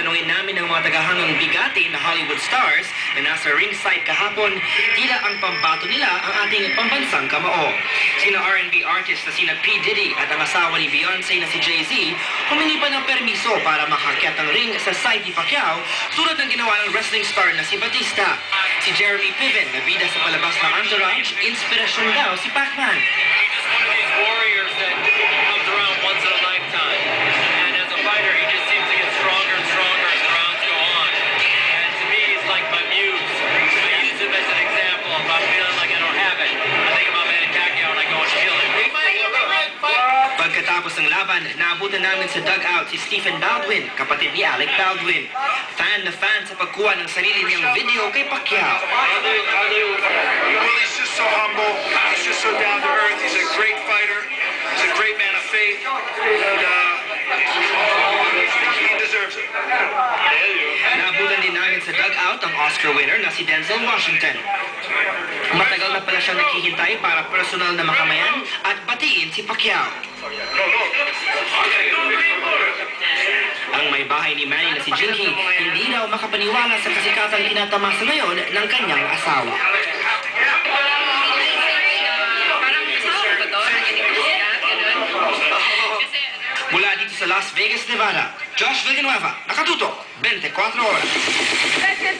tanungin namin ang mga tagahangang bigati na Hollywood stars na nasa ringside kahapon, tila ang pambato nila ang ating pambansang kamao. Sina R&B artist na sina P. Diddy at ang asawa ni Beyonce na si Jay-Z humingi pa ng permiso para makakyat ang ring sa side ni Pacquiao, tulad ng ginawa ng wrestling star na si Batista. Si Jeremy Piven na bida sa palabas ng Entourage, inspirasyon daw si Pac-Man. Warriors that comes around once in a lifetime. And as a fighter, he just seems to get stronger and stronger as the rounds go on. And to me, he's like my muse. I use him as an example. If I'm feeling like I don't have it, I think about Manny Pacquiao and I go and kill him. Pagkatapos ng laban, naabutan namin sa dugout si Stephen Baldwin, kapatid ni Alec Baldwin. Fan na fan sa pagkuha ng sarili niyang video kay Pacquiao. He's just so humble. He's just so down to earth. He's a great fighter. He's a great man of faith. And he deserves it. Naabutan din namin sa dugout ang Oscar winner na si Denzel Washington. Matagal na pala siyang naghihintay para personal na makamayan at batiin si Pacquiao. Ang may bahay ni Manny na si Jinky hindi raw makapaniwala sa kasikatang tinatamasa ngayon ng kanyang asawa. Mula dito sa Las Vegas, Nevada, Josh Villanueva, nakatutok, 24 oras.